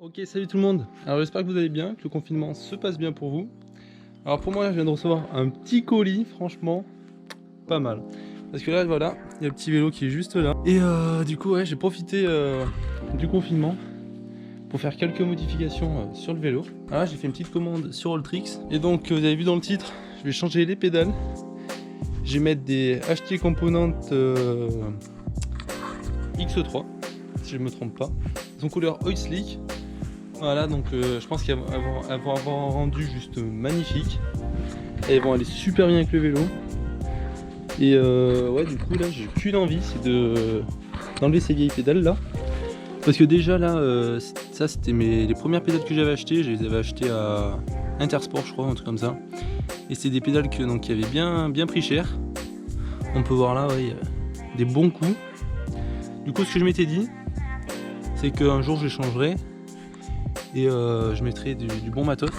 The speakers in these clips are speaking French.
Ok, salut tout le monde. Alors j'espère que vous allez bien, que le confinement se passe bien pour vous. Alors pour moi, je viens de recevoir un petit colis, franchement, pas mal. Parce que là, voilà, il y a le petit vélo qui est juste là. Et du coup, ouais, j'ai profité du confinement pour faire quelques modifications sur le vélo. Alors là, j'ai fait une petite commande sur Alltrix. Et donc, vous avez vu dans le titre, je vais changer les pédales. Je vais mettre des HT componentes X3, si je ne me trompe pas. Elles sont couleur Oil Slick. Voilà, donc je pense qu'elles vont avoir un rendu juste magnifique. Et elles vont aller super bien avec le vélo. Et ouais, du coup là j'ai qu'une envie, c'est d'enlever ces vieilles pédales là. Parce que déjà là, ça c'était les premières pédales que j'avais achetées. Je les avais achetées à Intersport, je crois, un truc comme ça. Et c'est des pédales qui avaient bien pris cher. On peut voir là, ouais, y a des bons coups. Du coup, ce que je m'étais dit, c'est qu'un jour je les changerai. Et je mettrai du bon matos.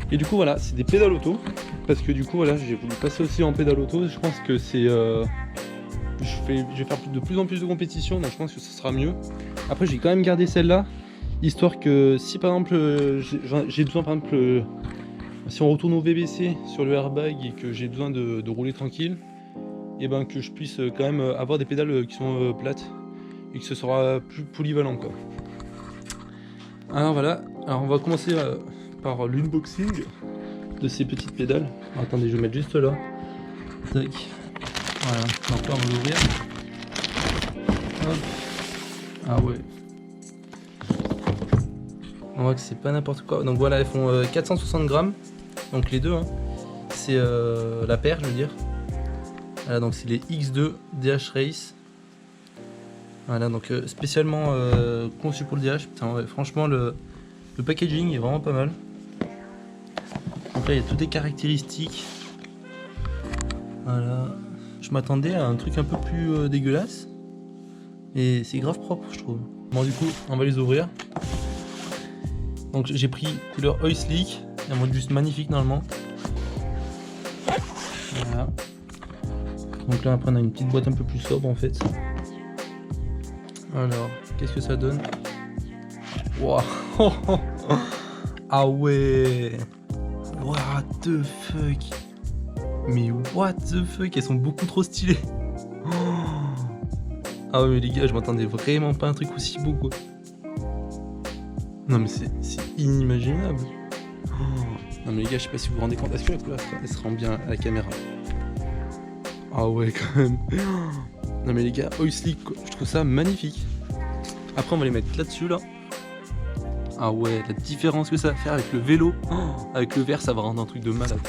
Et du coup voilà, c'est des pédales auto. Parce que du coup voilà, j'ai voulu passer aussi en pédale auto. Je pense que c'est je vais faire de plus en plus de compétitions, donc je pense que ce sera mieux. Après j'ai quand même gardé celle-là, histoire que si par exemple j'ai besoin, par exemple si on retourne au VBC sur le airbag et que j'ai besoin de rouler tranquille, et ben que je puisse quand même avoir des pédales qui sont plates et que ce sera plus polyvalent quoi. Alors voilà, alors on va commencer par l'unboxing de ces petites pédales. Alors, attendez, je vais mettre juste là. Tac. Voilà, donc là on va l'ouvrir. Hop. Ah ouais. On voit que c'est pas n'importe quoi. Donc voilà, elles font 460 grammes. Donc les deux, hein. C'est la paire, je veux dire. Voilà, donc c'est les X2 DH Race. Voilà, donc spécialement conçu pour le DH. Putain, ouais, franchement, le packaging est vraiment pas mal. Donc là, il y a toutes les caractéristiques. Voilà. Je m'attendais à un truc un peu plus dégueulasse. Et c'est grave propre, je trouve. Bon, du coup, on va les ouvrir. Donc j'ai pris couleur Oil Slick. Un mode juste magnifique normalement. Voilà. Donc là, après, on a une petite boîte un peu plus sobre en fait. Alors, qu'est-ce que ça donne? Wow. Ah ouais. What the fuck. Mais what the fuck, elles sont beaucoup trop stylées. Ah ouais mais les gars, je m'attendais vraiment pas à un truc aussi beau quoi. Non mais c'est inimaginable. Non mais les gars, je sais pas si vous vous rendez compte. Est-ce que la couleur elle se rend bien à la caméra? Ah ouais quand même. Non mais les gars, Oil Slick quoi. Je trouve ça magnifique. Après on va les mettre là-dessus là. Ah ouais, la différence que ça va faire avec le vélo. Avec le verre, ça va rendre un truc de malade.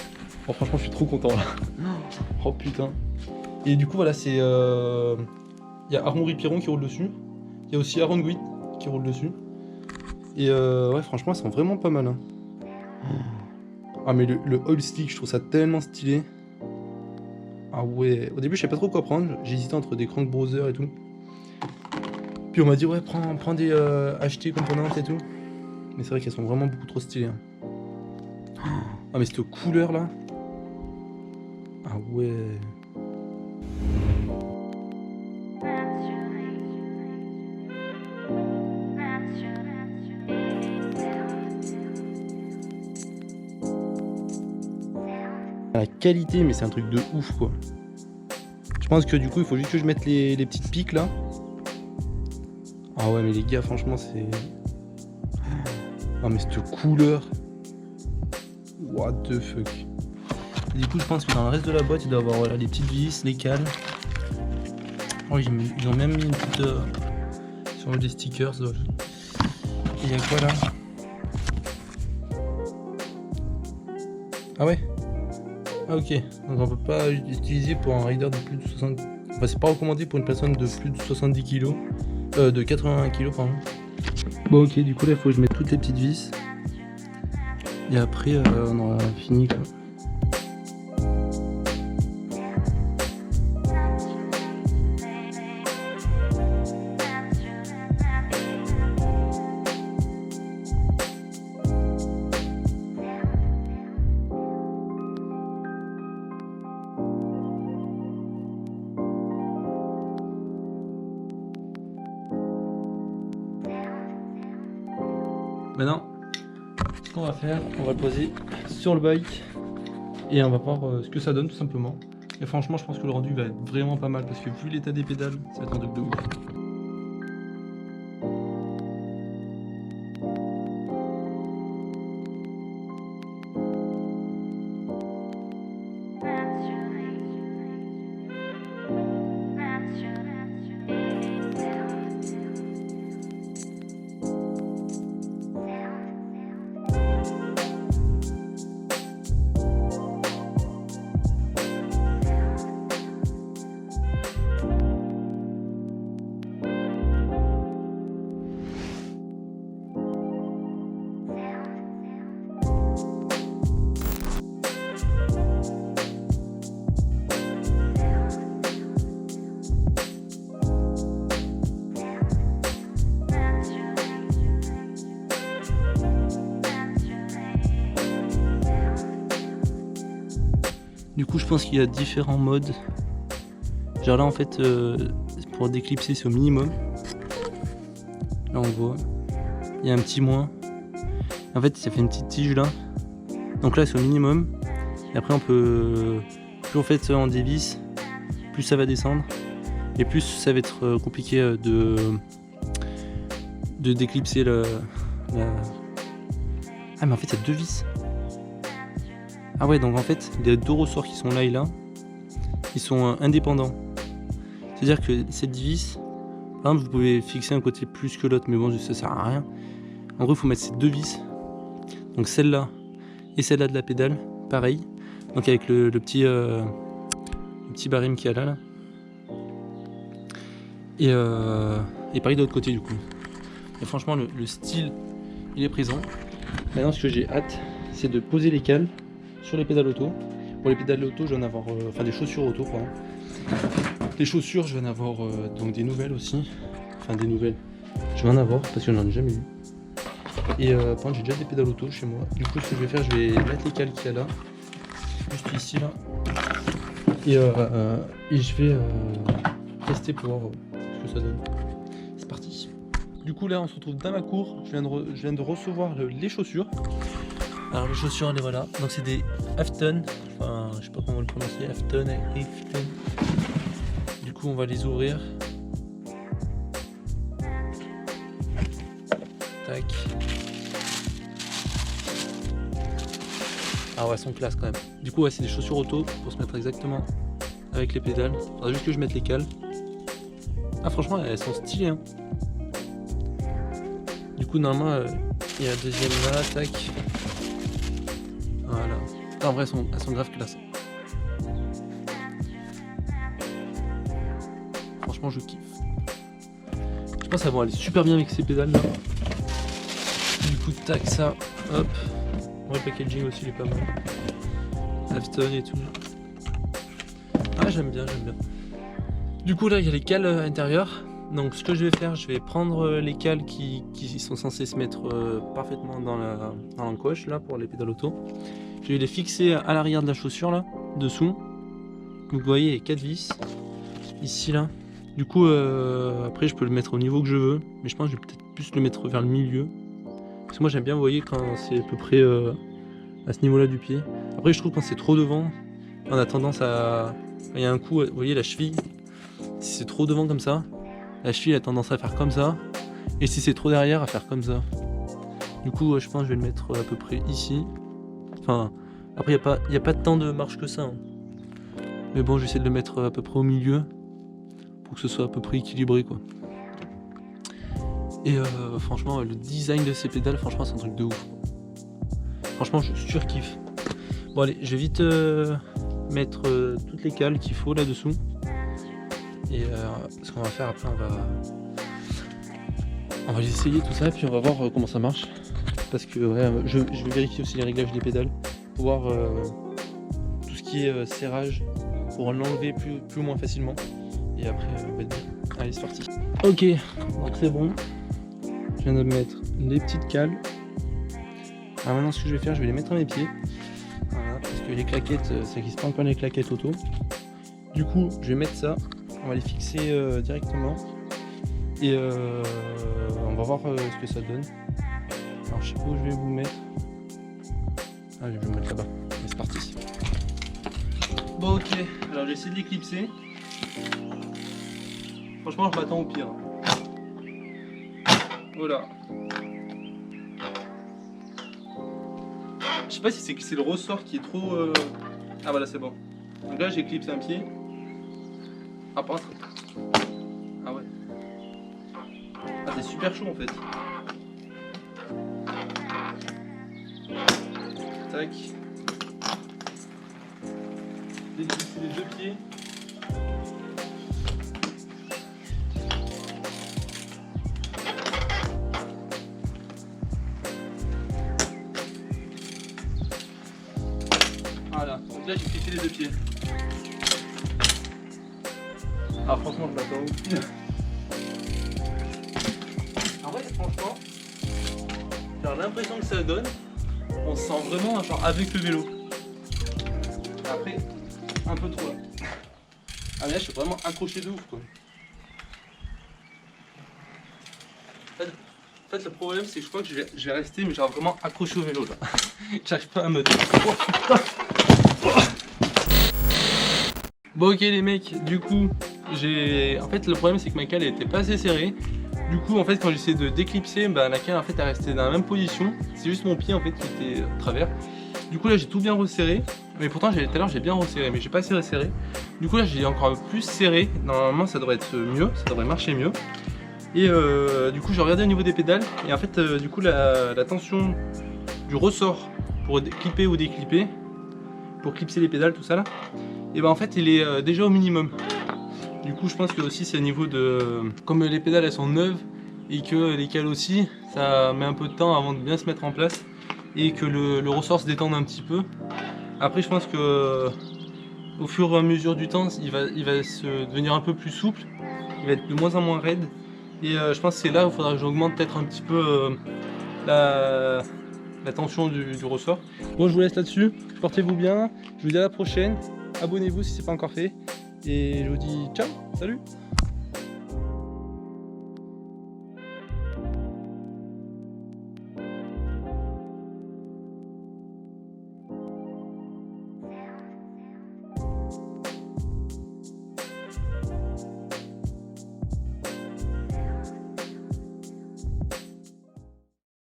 Oh, franchement, je suis trop content là. Oh putain. Et du coup, voilà, c'est. Il y a Armoury Piron qui roule dessus. Il y a aussi Aaron Guit qui roule dessus. Et ouais, franchement, elles sont vraiment pas mal. Hein. Ah, mais le Oil Stick, je trouve ça tellement stylé. Ah ouais. Au début, je savais pas trop quoi prendre. J'hésitais entre des Crank Brothers et tout. Puis on m'a dit, ouais, prends des HT componentes et tout. Mais c'est vrai qu'elles sont vraiment beaucoup trop stylées. Hein. Ah, mais cette couleur là. Ah ouais. La qualité, mais c'est un truc de ouf quoi. Je pense que du coup il faut juste que je mette les petites piques là. Ah ouais mais les gars franchement c'est... Ah mais cette couleur. What the fuck. Et du coup je pense que dans le reste de la boîte il doit y avoir voilà, les petites vis, les cales. Oh ils ont même mis une petite... sur des stickers. Et il y a quoi là? Ah ouais. Ah ok, donc on peut pas l'utiliser pour un rider de plus de 60... Enfin c'est pas recommandé pour une personne de plus de 70 kg. De 81 kg pardon. Bon ok, du coup là il faut que je mette toutes les petites vis. Et après on aura fini quoi. Maintenant, ce qu'on va faire, on va le poser sur le bike et on va voir ce que ça donne tout simplement. Et franchement, je pense que le rendu va être vraiment pas mal parce que vu l'état des pédales, ça va être un truc de ouf. Du coup, je pense qu'il y a différents modes. Genre là, en fait, pour déclipser, c'est au minimum. Là, on voit. Il y a un petit moins. En fait, ça fait une petite tige là. Donc là, c'est au minimum. Et après, on peut. Plus on fait en dévisse, plus ça va descendre. Et plus ça va être compliqué de déclipser la. Ah, mais en fait, il y a deux vis. Ah ouais, donc en fait, les deux ressorts qui sont là et là, ils sont indépendants. C'est-à-dire que cette vis, par exemple, vous pouvez fixer un côté plus que l'autre, mais bon, ça sert à rien. En gros, il faut mettre ces deux vis. Donc celle-là et celle-là de la pédale, pareil. Donc avec le petit barème qu'il y a là. Et pareil de l'autre côté du coup. Et franchement, le style, il est présent. Maintenant, ce que j'ai hâte, c'est de poser les cales sur les pédales auto. Pour les pédales auto, je vais en avoir, enfin des chaussures auto, pardon. Les chaussures, je vais en avoir donc des nouvelles aussi. Enfin des nouvelles. Je vais en avoir parce que j'en ai jamais eu. Et par contre, j'ai déjà des pédales auto chez moi. Du coup, ce que je vais faire, je vais mettre les cales qu'il y a là, juste ici là. Et je vais tester pour voir ce que ça donne. C'est parti. Du coup, là, on se retrouve dans ma cour. Je viens de recevoir les chaussures. Alors les chaussures, les voilà. Donc c'est des Afton, enfin je sais pas comment le prononcer, Afton. Du coup on va les ouvrir. Tac. Ah ouais, elles sont classe quand même. Du coup ouais, c'est des chaussures auto pour se mettre exactement avec les pédales. Faudra juste que je mette les cales. Ah franchement elles sont stylées hein. Du coup normalement il y a la deuxième là, tac. Voilà. Ah, en vrai, elles sont grave classe. Franchement, je kiffe. Je pense qu'elles vont aller super bien avec ces pédales là. Du coup, tac, ça, hop. Ouais, le packaging aussi, il est pas mal. Afton et tout. Ah, j'aime bien, j'aime bien. Du coup, là, il y a les cales intérieures. Donc, ce que je vais faire, je vais prendre les cales qui sont censées se mettre parfaitement dans l'encoche là pour les pédales auto. Je vais les fixer à l'arrière de la chaussure là, dessous. Vous voyez, il y a 4 vis ici là. Du coup, après, je peux le mettre au niveau que je veux, mais je pense que je vais peut-être plus le mettre vers le milieu. Parce que moi, j'aime bien, vous voyez, quand c'est à peu près à ce niveau-là du pied. Après, je trouve quand c'est trop devant, on a tendance à. Il y a un coup, vous voyez, la cheville. Si c'est trop devant comme ça. La cheville a tendance à faire comme ça, et si c'est trop derrière, à faire comme ça. Du coup, je pense que je vais le mettre à peu près ici. Enfin, après, il n'y a pas tant de marche que ça. Hein. Mais bon, j'essaie de le mettre à peu près au milieu, pour que ce soit à peu près équilibré, quoi. Et franchement, le design de ces pédales, franchement, c'est un truc de ouf. Franchement, je surkiffe. Bon, allez, je vais vite mettre toutes les cales qu'il faut là-dessous. Et ce qu'on va faire après, on va essayer tout ça, puis on va voir comment ça marche. Parce que ouais, je vais vérifier aussi les réglages des pédales, pour voir tout ce qui est serrage, pour l'enlever plus ou moins facilement. Et après, on va être bien. Allez, c'est parti. Ok, donc c'est bon. Je viens de mettre les petites cales. Alors maintenant, ce que je vais faire, je vais les mettre à mes pieds. Voilà, parce que les claquettes, ça glisse pas encore les claquettes auto. Du coup, je vais mettre ça. On va les fixer directement et on va voir ce que ça donne. Alors Je sais pas où je vais vous le mettre. Ah, je vais vous le mettre là-bas. Mais c'est parti. Bon, ok. Alors, j'ai essayé de l'éclipser. Franchement, je m'attends au pire. Voilà. Je sais pas si c'est le ressort qui est trop... Ah voilà, c'est bon. Donc là, j'ai clipsé un pied. Ah, par contre... Ah ouais. Ah, c'est super chaud en fait. Tac. Déclipser les deux pieds. Voilà, donc là j'ai clipsé les deux pieds. Ah franchement je m'attends au pire. En vrai franchement, j'ai l'impression que ça donne, on se sent vraiment genre avec le vélo. Après, un peu trop là. Ah mais là je suis vraiment accroché de ouf quoi. En fait le problème c'est que je crois que je vais rester mais genre vraiment accroché au vélo là. J'arrive pas à me... Bon ok les mecs, du coup j'ai... En fait le problème c'est que ma cale était pas assez serrée. Du coup en fait quand j'essaie de déclipser, bah, la cale en fait est restée dans la même position. C'est juste mon pied en fait qui était à travers. Du coup là j'ai tout bien resserré. Mais pourtant tout à l'heure j'ai bien resserré mais j'ai pas assez resserré. Du coup là j'ai encore plus serré. Normalement ça devrait être mieux, ça devrait marcher mieux. Et du coup j'ai regardé au niveau des pédales. Et en fait du coup la tension du ressort pour clipper ou déclipper, pour clipser les pédales tout ça là, et ben en fait il est déjà au minimum. Du coup je pense que aussi c'est au niveau de... Comme les pédales elles sont neuves et que les cales aussi, ça met un peu de temps avant de bien se mettre en place et que le ressort se détende un petit peu. Après je pense que au fur et à mesure du temps il va se devenir un peu plus souple, il va être de moins en moins raide et je pense que c'est là où il faudra que j'augmente peut-être un petit peu la tension du ressort. Bon je vous laisse là-dessus, portez-vous bien, je vous dis à la prochaine, abonnez-vous si ce n'est pas encore fait et je vous dis ciao, salut.